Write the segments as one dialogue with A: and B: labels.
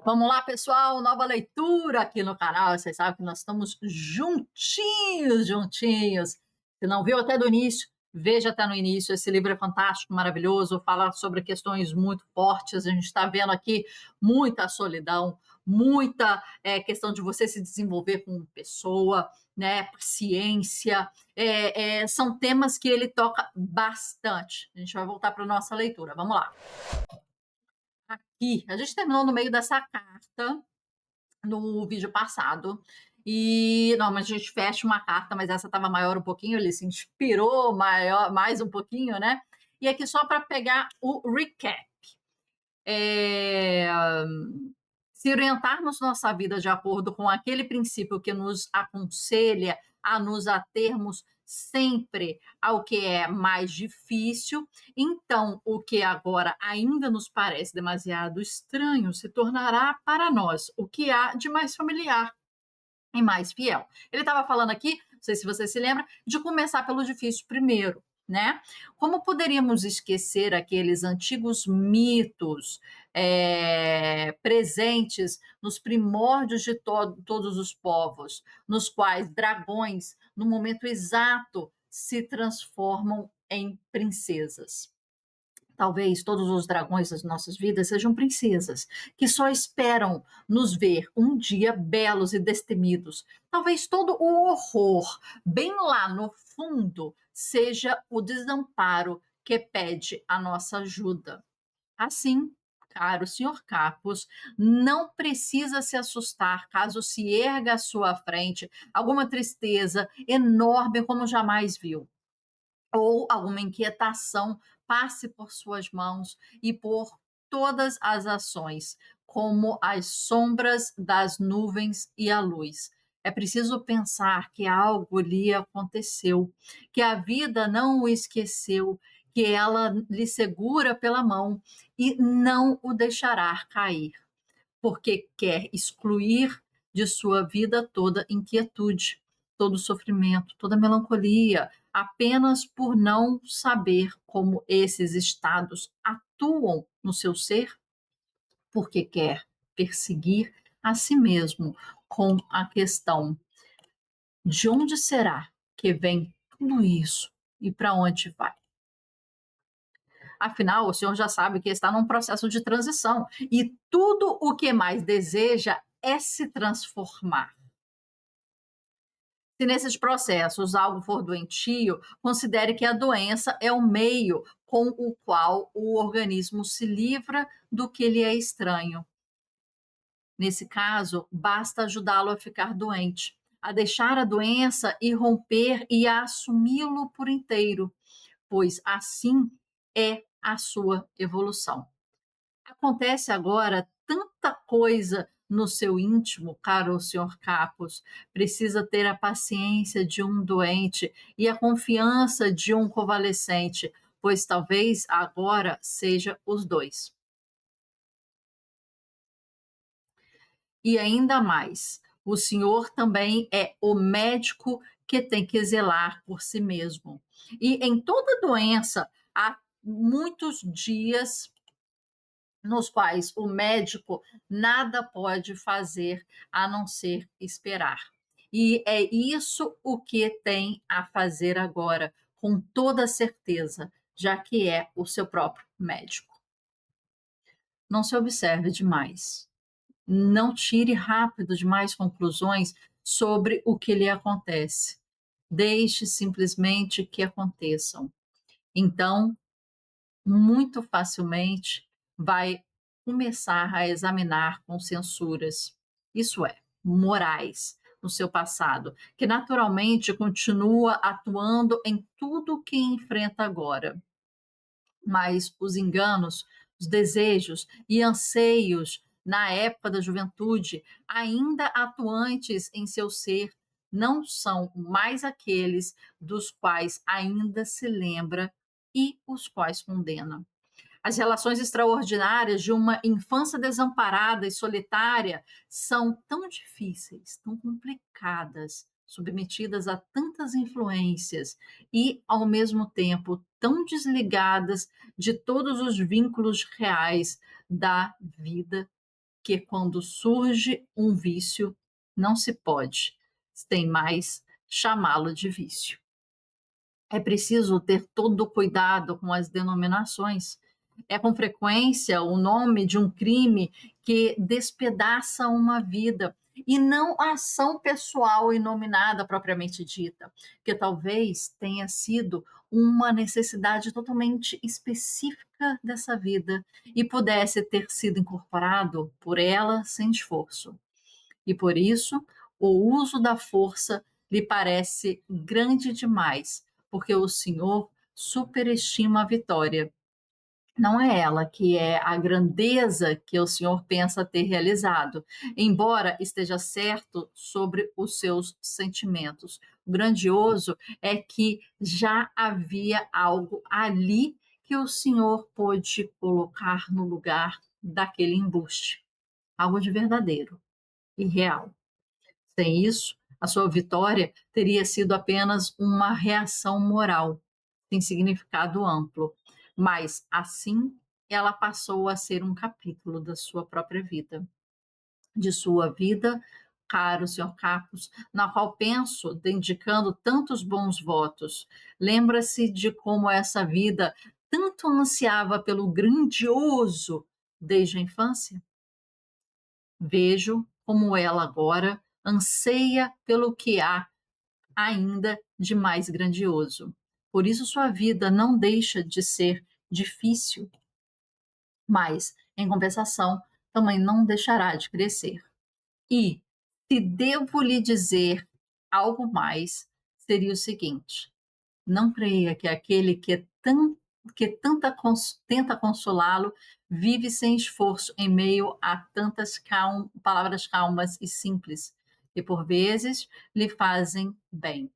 A: Vamos lá, pessoal, nova leitura aqui no canal. Vocês sabem que nós estamos juntinhos, juntinhos. Se não viu até do início, veja até no início. Esse livro é fantástico, maravilhoso, fala sobre questões muito fortes. A gente está vendo aqui muita solidão, muita questão de você se desenvolver como pessoa, né? Ciência. São temas que ele toca bastante. A gente vai voltar para a nossa leitura. Vamos lá. Aqui, a gente terminou no meio dessa carta no vídeo passado. E normalmente a gente fecha uma carta, mas essa estava maior um pouquinho, ele se inspirou maior, mais um pouquinho, né? E aqui só para pegar o recap. É, Se orientarmos nossa vida de acordo com aquele princípio que nos aconselha a nos atermos sempre ao que é mais difícil, então o que agora ainda nos parece demasiado estranho se tornará para nós o que há de mais familiar e mais fiel. Ele estava falando aqui, não sei se você se lembra, de começar pelo difícil primeiro, né? Como poderíamos esquecer aqueles antigos mitos presentes nos primórdios de todos os povos, nos quais dragões, no momento exato, se transformam em princesas? Talvez todos os dragões das nossas vidas sejam princesas, que só esperam nos ver um dia belos e destemidos. Talvez todo o horror, bem lá no fundo, seja o desamparo que pede a nossa ajuda. Assim, caro senhor Capos, não precisa se assustar caso se erga à sua frente alguma tristeza enorme como jamais viu, ou alguma inquietação passe por suas mãos e por todas as ações, como as sombras das nuvens e a luz. É preciso pensar que algo lhe aconteceu, que a vida não o esqueceu, que ela lhe segura pela mão e não o deixará cair, porque quer excluir de sua vida toda inquietude, todo sofrimento, toda melancolia, apenas por não saber como esses estados atuam no seu ser, porque quer perseguir a si mesmo com a questão: de onde será que vem tudo isso e para onde vai? Afinal, o senhor já sabe que está num processo de transição e tudo o que mais deseja é se transformar. Se nesses processos algo for doentio, considere que a doença é o meio com o qual o organismo se livra do que lhe é estranho. Nesse caso, basta ajudá-lo a ficar doente, a deixar a doença irromper e a assumi-lo por inteiro, pois assim é a sua evolução. Acontece agora tanta coisa no seu íntimo, caro senhor Capos. Precisa ter a paciência de um doente e a confiança de um convalescente, pois talvez agora seja os dois. E ainda mais, o senhor também é o médico que tem que zelar por si mesmo. E em toda doença há muitos dias nos quais o médico nada pode fazer a não ser esperar. E é isso o que tem a fazer agora, com toda certeza, já que é o seu próprio médico. Não se observe demais. Não tire rápido demais conclusões sobre o que lhe acontece. Deixe simplesmente que aconteçam. Então, muito facilmente vai começar a examinar com censuras, isso é, morais, no seu passado, que naturalmente continua atuando em tudo o que enfrenta agora. Mas os enganos, os desejos e anseios na época da juventude, ainda atuantes em seu ser, não são mais aqueles dos quais ainda se lembra e os quais condena. As relações extraordinárias de uma infância desamparada e solitária são tão difíceis, tão complicadas, submetidas a tantas influências e, ao mesmo tempo, tão desligadas de todos os vínculos reais da vida que quando surge um vício, não se pode, sem mais, chamá-lo de vício. É preciso ter todo cuidado com as denominações. É com frequência o nome de um crime que despedaça uma vida e não a ação pessoal inominada propriamente dita, que talvez tenha sido uma necessidade totalmente específica dessa vida e pudesse ter sido incorporado por ela sem esforço. E por isso, o uso da força lhe parece grande demais, porque o Senhor superestima a vitória. Não é ela que é a grandeza que o Senhor pensa ter realizado, embora esteja certo sobre os seus sentimentos. O grandioso é que já havia algo ali que o Senhor pôde colocar no lugar daquele embuste, algo de verdadeiro e real. Sem isso, a sua vitória teria sido apenas uma reação moral, sem significado amplo, mas assim ela passou a ser um capítulo da sua própria vida, de sua vida, caro Sr. Capos, na qual penso, dedicando tantos bons votos. Lembra-se de como essa vida tanto ansiava pelo grandioso desde a infância? Vejo como ela agora anseia pelo que há ainda de mais grandioso. Por isso sua vida não deixa de ser difícil, mas, em compensação, também não deixará de crescer. E, se devo lhe dizer algo mais, seria o seguinte: não creia que aquele que tenta consolá-lo vive sem esforço em meio a tantas palavras calmas e simples, que por vezes lhe fazem bem.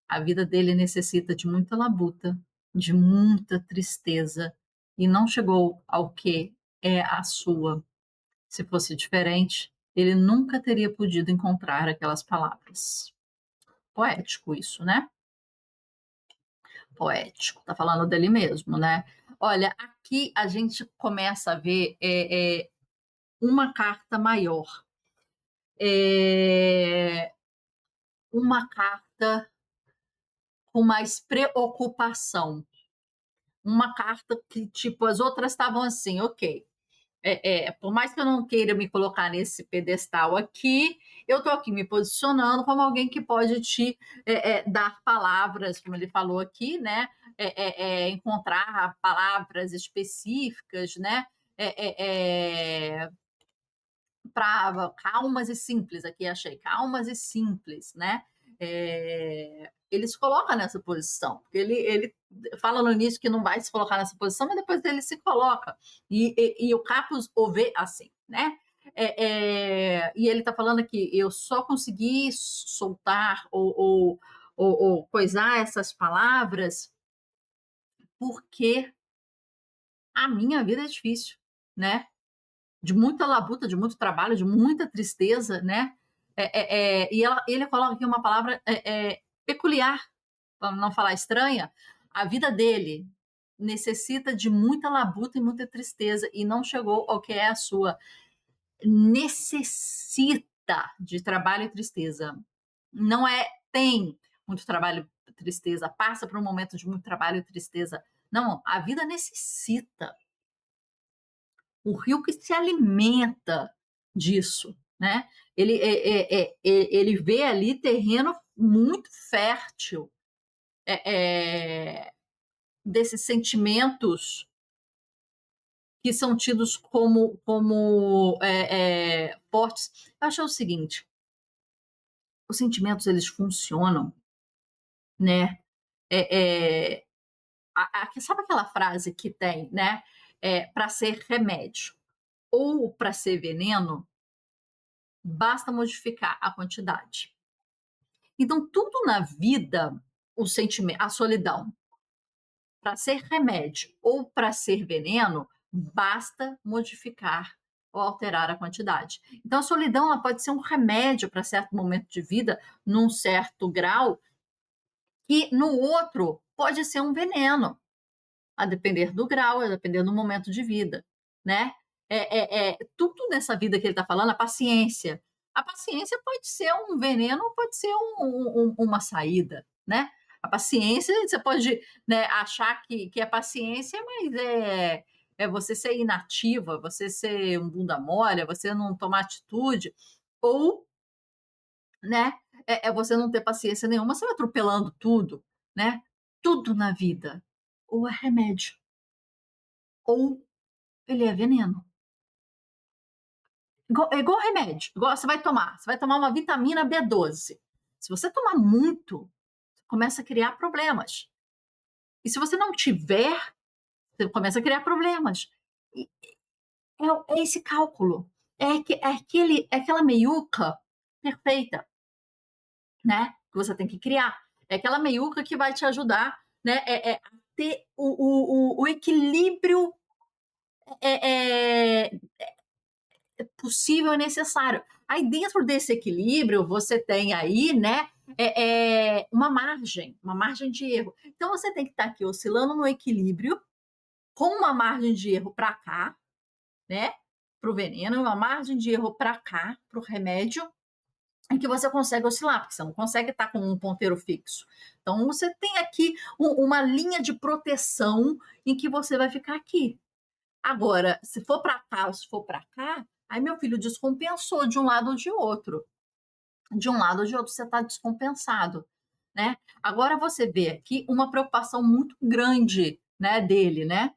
A: A vida dele necessita de muita labuta, de muita tristeza, e não chegou ao que é a sua. Se fosse diferente, ele nunca teria podido encontrar aquelas palavras. Poético isso, né? Poético, tá falando dele mesmo, né? Olha, aqui a gente começa a ver uma carta maior, é, uma carta com mais preocupação, uma carta que, tipo, as outras estavam assim, ok, por mais que eu não queira me colocar nesse pedestal aqui, eu estou aqui me posicionando como alguém que pode te dar palavras, como ele falou aqui, né? Encontrar palavras específicas, né? Calmas e simples, aqui achei, calmas e simples, né? Ele se coloca nessa posição, porque ele fala no início que não vai se colocar nessa posição, mas depois ele se coloca. E o Capus o vê assim, né? E ele está falando aqui, eu só consegui soltar ou coisar essas palavras porque a minha vida é difícil, né? De muita labuta, de muito trabalho, de muita tristeza, né? Ele coloca aqui uma palavra peculiar, para não falar estranha. A vida dele necessita de muita labuta e muita tristeza e não chegou ao que é a sua. Necessita de trabalho e tristeza. Não é tem muito trabalho e tristeza, passa por um momento de muito trabalho e tristeza. Não, a vida necessita, o rio que se alimenta disso, né? Ele vê ali terreno muito fértil desses sentimentos que são tidos como fortes. Eu acho o seguinte: os sentimentos eles funcionam, né? É, é, sabe aquela frase que tem, né? Para ser remédio ou para ser veneno, basta modificar a quantidade. Então, tudo na vida, o sentimento, a solidão, para ser remédio ou para ser veneno, basta modificar ou alterar a quantidade. Então, a solidão ela pode ser um remédio para certo momento de vida, num certo grau, e no outro pode ser um veneno, a depender do grau, a depender do momento de vida, né? tudo nessa vida que ele está falando, a paciência pode ser um veneno, pode ser uma saída, né? A paciência, você pode, né, achar que é paciência, mas é você ser inativa, você ser um bunda mole, é você não tomar atitude, ou, né, é você não ter paciência nenhuma, você vai atropelando tudo, né? Tudo na vida. Ou é remédio, ou ele é veneno. É igual remédio, igual você vai tomar uma vitamina B12. Se você tomar muito, começa a criar problemas. E se você não tiver, você começa a criar problemas. E é esse cálculo. É aquela meiuca perfeita, né? Que você tem que criar. É aquela meiuca que vai te ajudar, né? A ter o equilíbrio é, é, possível e necessário. Aí, dentro desse equilíbrio, você tem aí, né, uma margem de erro. Então, você tem que estar aqui oscilando no equilíbrio, com uma margem de erro para cá, né, para o veneno, uma margem de erro para cá, para o remédio, em que você consegue oscilar, porque você não consegue estar com um ponteiro fixo. Então, você tem aqui uma linha de proteção em que você vai ficar aqui. Agora, se for para cá ou se for para cá, aí meu filho descompensou de um lado ou de outro. De um lado ou de outro, você está descompensado, né? Agora você vê aqui uma preocupação muito grande, né, dele, né?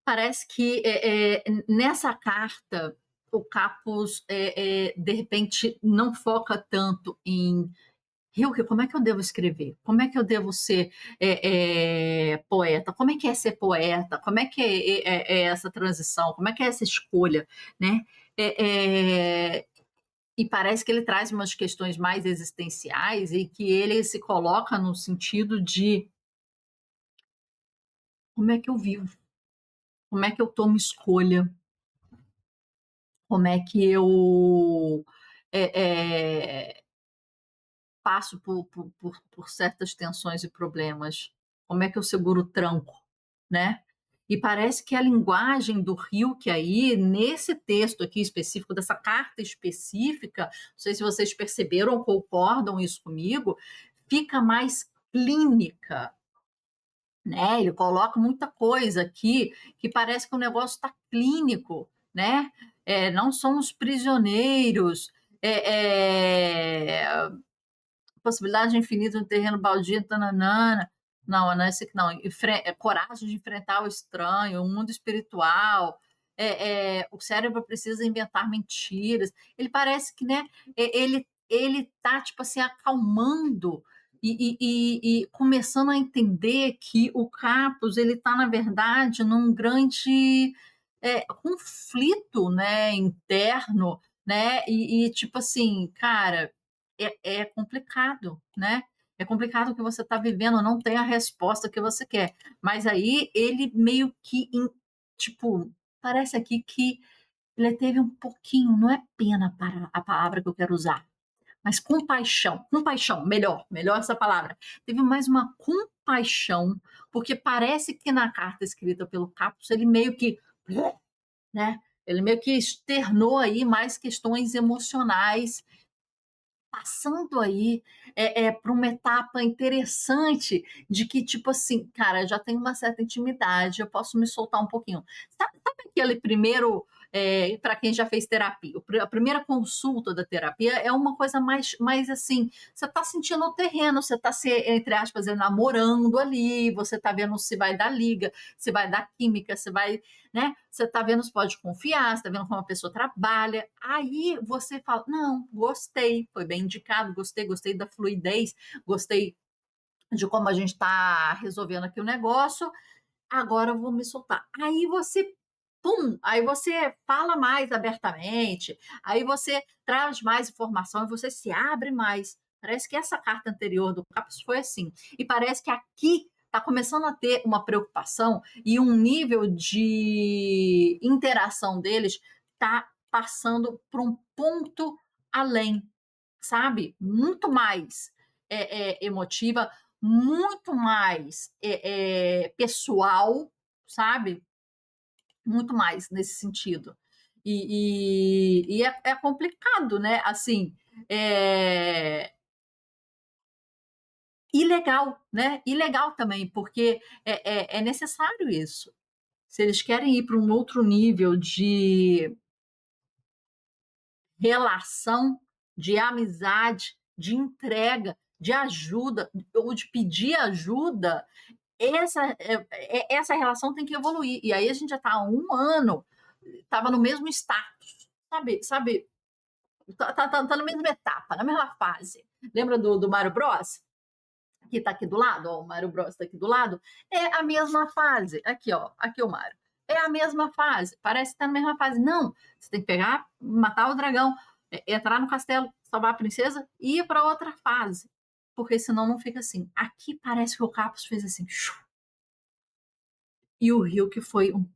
A: Parece que nessa carta o Capus de repente não foca tanto em Rilke, como é que eu devo escrever? Como é que eu devo ser poeta? Como é que é ser poeta? Como é que é essa transição? Como é que é essa escolha? Né? É, é, e parece que ele traz umas questões mais existenciais e que ele se coloca no sentido de como é que eu vivo? Como é que eu tomo escolha? Como é que eu é, é, passo por certas tensões e problemas? Como é que eu seguro o tranco, né? E parece que a linguagem do Hilke aí, nesse texto aqui específico, dessa carta específica, não sei se vocês perceberam ou concordam isso comigo, fica mais clínica, né? Ele coloca muita coisa aqui que parece que o negócio está clínico, né? Não somos prisioneiros, possibilidade infinita no terreno baldio, tananana. Não, não é esse aqui, não. Coragem de enfrentar o estranho, o mundo espiritual. O cérebro precisa inventar mentiras. Ele parece que, né? Ele tá tipo assim acalmando e começando a entender que o Capus ele está na verdade num grande conflito, né, interno, né? Tipo assim, cara, é complicado, né? É complicado o que você está vivendo, não tem a resposta que você quer. Mas aí ele meio que, tipo, parece aqui que ele teve um pouquinho, não é pena para a palavra que eu quero usar, mas compaixão, melhor essa palavra. Teve mais uma compaixão, porque parece que na carta escrita pelo Capus, ele meio que, né? Ele meio que externou aí mais questões emocionais passando aí para uma etapa interessante de que, tipo assim, cara, já tenho uma certa intimidade, eu posso me soltar um pouquinho. Sabe aquele primeiro, para quem já fez terapia, a primeira consulta da terapia é uma coisa mais assim, você está sentindo o terreno, você está se, entre aspas, namorando ali, você está vendo se vai dar liga, se vai dar química, se vai, né? Você está vendo se pode confiar, você está vendo como a pessoa trabalha. Aí você fala: não, gostei, foi bem indicado, gostei da fluidez, gostei de como a gente está resolvendo aqui o negócio. Agora eu vou me soltar. Aí você, pum, aí você fala mais abertamente, aí você traz mais informação e você se abre mais. Parece que essa carta anterior do Capus foi assim. E parece que aqui está começando a ter uma preocupação e um nível de interação deles está passando por um ponto além, sabe? Muito mais emotiva, muito mais pessoal, sabe? muito mais nesse sentido. É complicado, né? Assim, é, ilegal, né? Ilegal também, porque é necessário isso. Se eles querem ir para um outro nível de relação, de amizade, de entrega, de ajuda, ou de pedir ajuda, essa relação tem que evoluir. E aí a gente já está há um ano, estava no mesmo status, sabe? Tá na mesma etapa, na mesma fase. Lembra do Mario Bros? Que está aqui do lado, ó, o Mario Bros está aqui do lado, é a mesma fase. Aqui, ó, aqui o Mario. É a mesma fase, parece que tá na mesma fase. Não, você tem que pegar, matar o dragão, entrar no castelo, salvar a princesa e ir para outra fase. Porque senão não fica assim. Aqui parece que o Capos fez assim. E o Rio que foi um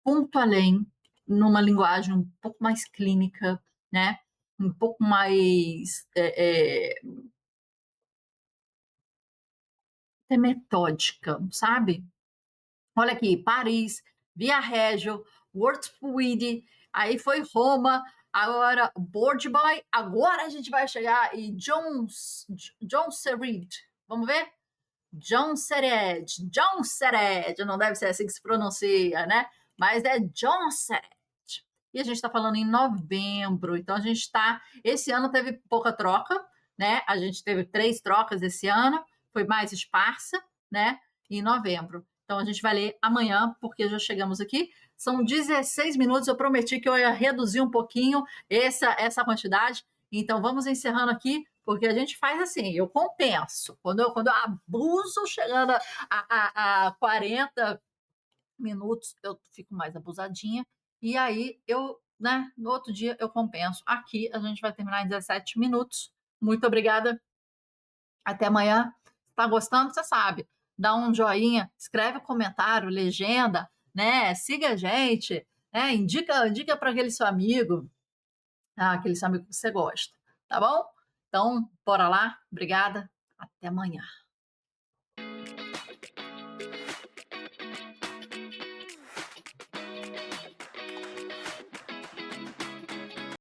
A: ponto além, numa linguagem um pouco mais clínica, né? Um pouco mais metódica, sabe? Olha aqui, Paris, Via Reggio, Wurtzbourg, aí foi Roma, agora Bourg-Boy, agora a gente vai chegar em John Sered. Vamos ver? John Sered, não deve ser assim que se pronuncia, né? Mas é John Sered. E a gente está falando em novembro, então a gente está. Esse ano teve pouca troca, né? A gente teve 3 trocas esse ano, foi mais esparsa, né? Em novembro. Então a gente vai ler amanhã, porque já chegamos aqui. São 16 minutos. Eu prometi que eu ia reduzir um pouquinho essa quantidade. Então vamos encerrando aqui, porque a gente faz assim, eu compenso. Quando eu abuso, chegando a 40 minutos, eu fico mais abusadinha. E aí eu, né, no outro dia eu compenso. Aqui a gente vai terminar em 17 minutos. Muito obrigada. Até amanhã. Tá gostando? Você sabe. Dá um joinha, escreve um comentário, legenda, né? Siga a gente, né? Indica para aquele seu amigo, aquele seu amigo que você gosta, tá bom? Então, bora lá. Obrigada. Até amanhã.